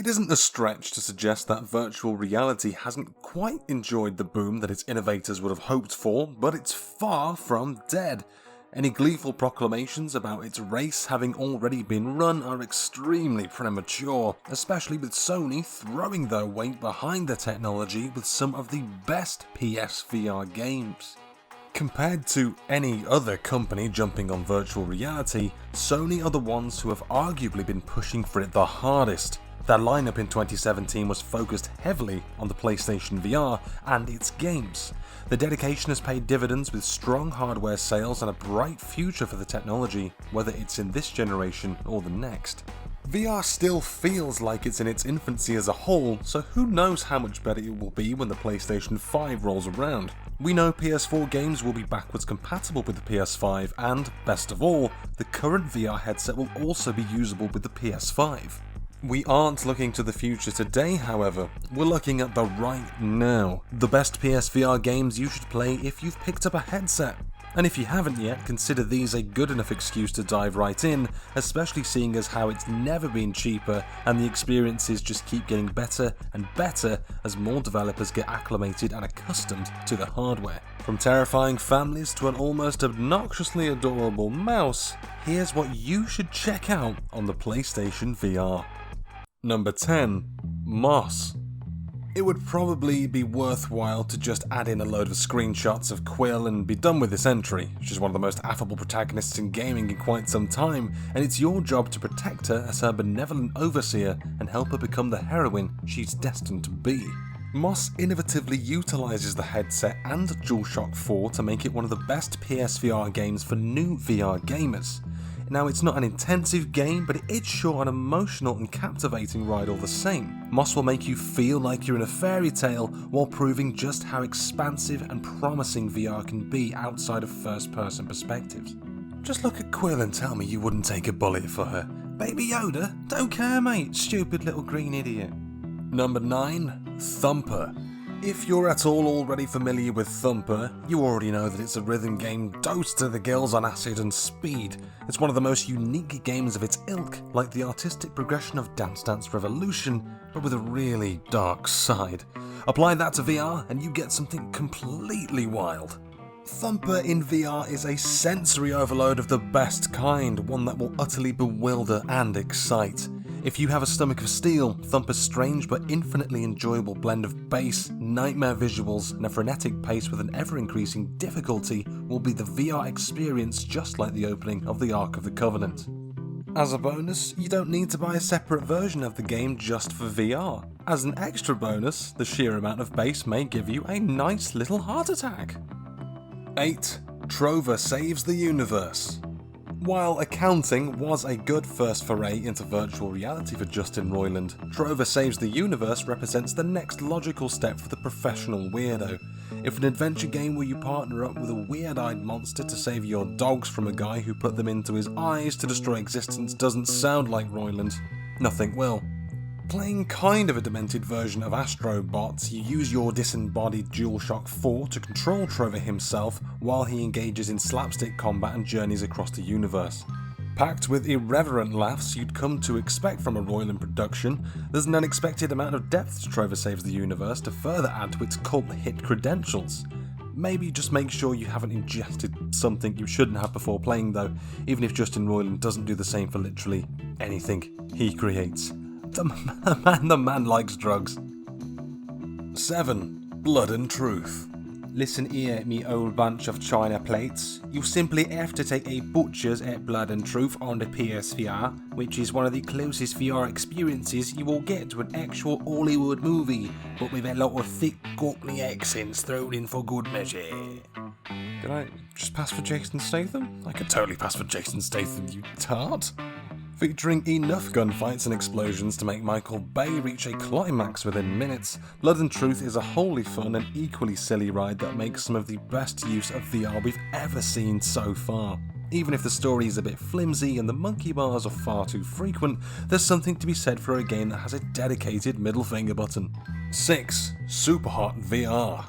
It isn't a stretch to suggest that virtual reality hasn't quite enjoyed the boom that its innovators would have hoped for, but it's far from dead. Any gleeful proclamations about its race having already been run are extremely premature, especially with Sony throwing their weight behind the technology with some of the best PSVR games. Compared to any other company jumping on virtual reality, Sony are the ones who have arguably been pushing for it the hardest. Their lineup in 2017 was focused heavily on the PlayStation VR and its games. The dedication has paid dividends with strong hardware sales and a bright future for the technology, whether it's in this generation or the next. VR still feels like it's in its infancy as a whole, so who knows how much better it will be when the PlayStation 5 rolls around. We know PS4 games will be backwards compatible with the PS5 and, best of all, the current VR headset will also be usable with the PS5. We aren't looking to the future today, however, we're looking at the right now. The best PSVR games you should play if you've picked up a headset. And if you haven't yet, consider these a good enough excuse to dive right in, especially seeing as how it's never been cheaper and the experiences just keep getting better and better as more developers get acclimated and accustomed to the hardware. From terrifying families to an almost obnoxiously adorable mouse, here's what you should check out on the PlayStation VR. Number 10. Moss. It would probably be worthwhile to just add in a load of screenshots of Quill and be done with this entry. She's one of the most affable protagonists in gaming in quite some time, and it's your job to protect her as her benevolent overseer and help her become the heroine she's destined to be. Moss innovatively utilises the headset and DualShock 4 to make it one of the best PSVR games for new VR gamers. Now, it's not an intensive game, but it is sure an emotional and captivating ride all the same. Moss will make you feel like you're in a fairy tale while proving just how expansive and promising VR can be outside of first-person perspectives. Just look at Quill and tell me you wouldn't take a bullet for her. Baby Yoda? Don't care, mate. Stupid little green idiot. Number 9. Thumper. If you're at all already familiar with Thumper, you already know that it's a rhythm game dosed to the gills on acid and speed. It's one of the most unique games of its ilk, like the artistic progression of Dance Dance Revolution, but with a really dark side. Apply that to VR and you get something completely wild. Thumper in VR is a sensory overload of the best kind, one that will utterly bewilder and excite. If you have a stomach of steel, Thumper's strange but infinitely enjoyable blend of bass, nightmare visuals, and a frenetic pace with an ever-increasing difficulty will be the VR experience just like the opening of the Ark of the Covenant. As a bonus, you don't need to buy a separate version of the game just for VR. As an extra bonus, the sheer amount of bass may give you a nice little heart attack. 8. Trover saves the universe. While Accounting was a good first foray into virtual reality for Justin Roiland, Trover Saves the Universe represents the next logical step for the professional weirdo. If an adventure game where you partner up with a weird-eyed monster to save your dogs from a guy who put them into his eyes to destroy existence doesn't sound like Roiland, nothing will. Playing kind of a demented version of Astro bots, you use your disembodied DualShock 4 to control Trover himself while he engages in slapstick combat and journeys across the universe. Packed with irreverent laughs you'd come to expect from a Roiland production, there's an unexpected amount of depth to Trover Saves the Universe to further add to its cult hit credentials. Maybe just make sure you haven't ingested something you shouldn't have before playing though, even if Justin Roiland doesn't do the same for literally anything he creates. The man likes drugs. 7. Blood and Truth. Listen here, me old bunch of china plates. You simply have to take a butcher's at Blood and Truth on the PSVR, which is one of the closest VR experiences you will get to an actual Hollywood movie, but with a lot of thick Cockney accents thrown in for good measure. Did I just pass for Jason Statham? I could totally pass for Jason Statham, you tart. Featuring enough gunfights and explosions to make Michael Bay reach a climax within minutes, Blood and Truth is a wholly fun and equally silly ride that makes some of the best use of VR we've ever seen so far. Even if the story is a bit flimsy and the monkey bars are far too frequent, there's something to be said for a game that has a dedicated middle finger button. 6. SUPERHOT VR.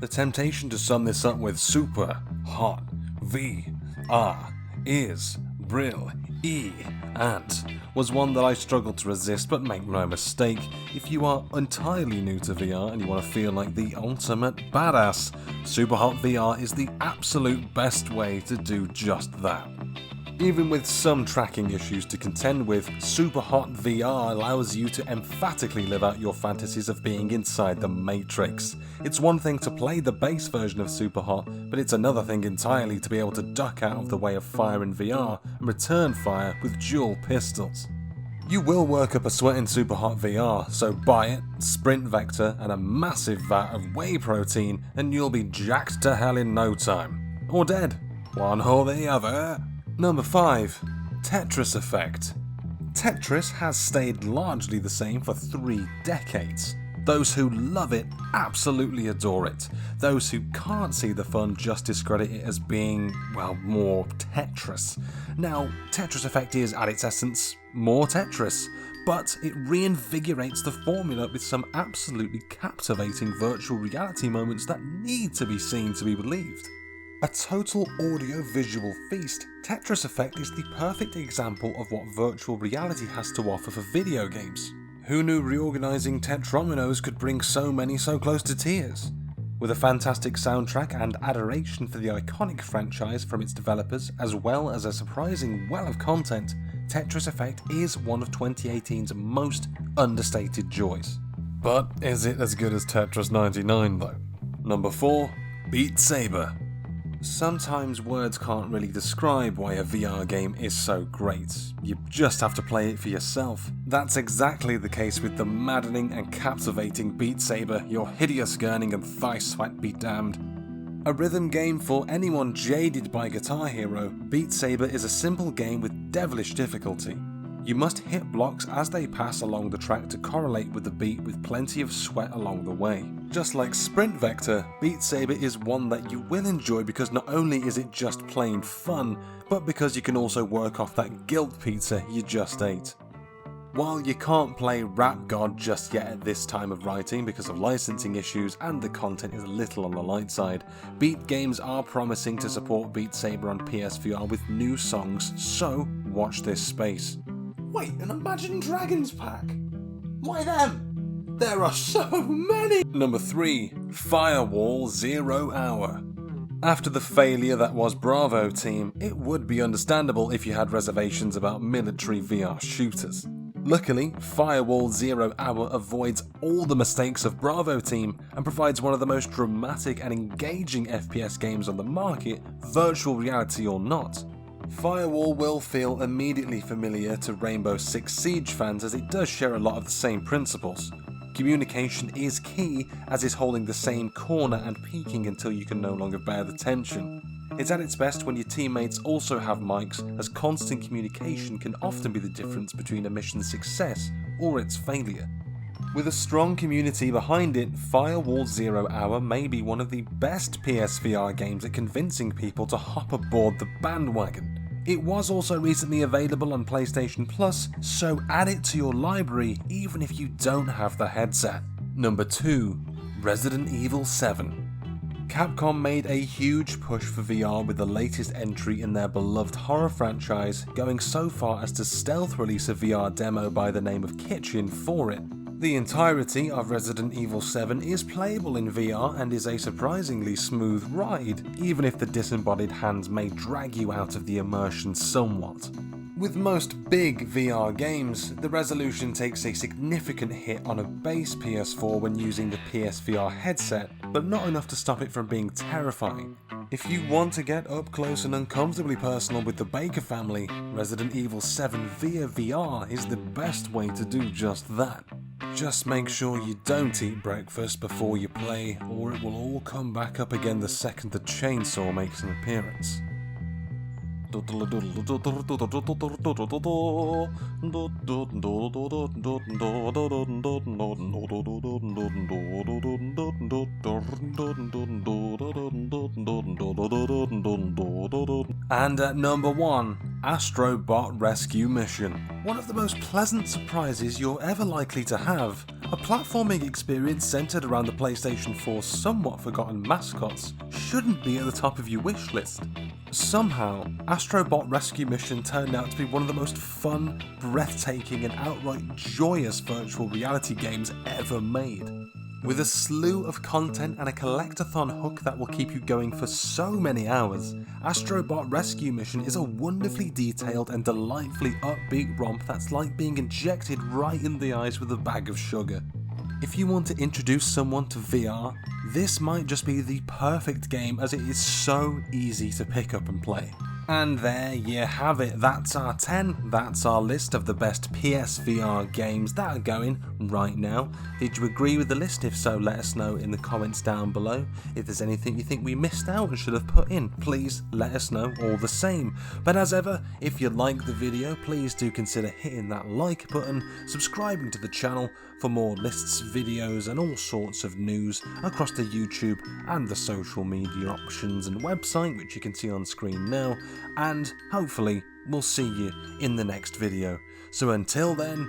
The temptation to sum this up with super hot VR is brilliant. E. Ant was one that I struggled to resist, but make no mistake, if you are entirely new to VR and you want to feel like the ultimate badass, SUPERHOT VR is the absolute best way to do just that. Even with some tracking issues to contend with, SUPERHOT VR allows you to emphatically live out your fantasies of being inside the Matrix. It's one thing to play the base version of SUPERHOT, but it's another thing entirely to be able to duck out of the way of fire in VR and return fire with dual pistols. You will work up a sweat in SUPERHOT VR, so buy it, sprint vector, and a massive vat of whey protein, and you'll be jacked to hell in no time. Or dead. One or the other. Number 5. Tetris Effect. Tetris has stayed largely the same for 3 decades. Those who love it absolutely adore it. Those who can't see the fun just discredit it as being, well, more Tetris. Now, Tetris Effect is, at its essence, more Tetris, but it reinvigorates the formula with some absolutely captivating virtual reality moments that need to be seen to be believed. A total audio-visual feast, Tetris Effect is the perfect example of what virtual reality has to offer for video games. Who knew reorganizing tetrominos could bring so many so close to tears? With a fantastic soundtrack and adoration for the iconic franchise from its developers, as well as a surprising well of content, Tetris Effect is one of 2018's most understated joys. But is it as good as Tetris 99 though? Number 4. Beat Saber. Sometimes words can't really describe why a VR game is so great. You just have to play it for yourself. That's exactly the case with the maddening and captivating Beat Saber, your hideous gurning and thigh sweat be damned. A rhythm game for anyone jaded by Guitar Hero, Beat Saber is a simple game with devilish difficulty. You must hit blocks as they pass along the track to correlate with the beat with plenty of sweat along the way. Just like Sprint Vector, Beat Saber is one that you will enjoy because not only is it just plain fun, but because you can also work off that guilt pizza you just ate. While you can't play Rap God just yet at this time of writing because of licensing issues and the content is a little on the light side, Beat Games are promising to support Beat Saber on PSVR with new songs, so watch this space. Wait, an Imagine Dragons pack? Why them? There are so many! Number 3. Firewall 0 Hour. After the failure that was Bravo Team, it would be understandable if you had reservations about military VR shooters. Luckily, Firewall 0 Hour avoids all the mistakes of Bravo Team and provides one of the most dramatic and engaging FPS games on the market, virtual reality or not. Firewall will feel immediately familiar to Rainbow Six Siege fans as it does share a lot of the same principles. Communication is key as it's holding the same corner and peaking until you can no longer bear the tension. It's at its best when your teammates also have mics, as constant communication can often be the difference between a mission's success or its failure. With a strong community behind it, Firewall 0 Hour may be one of the best PSVR games at convincing people to hop aboard the bandwagon. It was also recently available on PlayStation Plus, so add it to your library even if you don't have the headset. Number 2. Resident Evil 7. Capcom made a huge push for VR with the latest entry in their beloved horror franchise, going so far as to stealth release a VR demo by the name of Kitchen for it. The entirety of Resident Evil 7 is playable in VR and is a surprisingly smooth ride, even if the disembodied hands may drag you out of the immersion somewhat. With most big VR games, the resolution takes a significant hit on a base PS4 when using the PSVR headset, but not enough to stop it from being terrifying. If you want to get up close and uncomfortably personal with the Baker family, Resident Evil 7 via VR is the best way to do just that. Just make sure you don't eat breakfast before you play, or it will all come back up again the second the chainsaw makes an appearance. And at number 1, Astro Bot Rescue Mission. One of the most pleasant surprises you're ever likely to have. A platforming experience centered around the PlayStation 4's somewhat forgotten mascots shouldn't be at the top of your wish list. Somehow, Astrobot Rescue Mission turned out to be one of the most fun, breathtaking and outright joyous virtual reality games ever made. With a slew of content and a collectathon hook that will keep you going for so many hours, Astrobot Rescue Mission is a wonderfully detailed and delightfully upbeat romp that's like being injected right in the eyes with a bag of sugar. If you want to introduce someone to VR, this might just be the perfect game as it is so easy to pick up and play. And there you have it, that's our 10, that's our list of the best PSVR games that are going right now. Did you agree with the list? If so, let us know in the comments down below. If there's anything you think we missed out and should have put in, please let us know all the same. But as ever, if you liked the video, please do consider hitting that like button, subscribing to the channel for more lists, videos and all sorts of news across the YouTube and the social media options and website, which you can see on screen now. And hopefully we'll see you in the next video. So until then,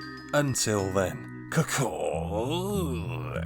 caw-caw.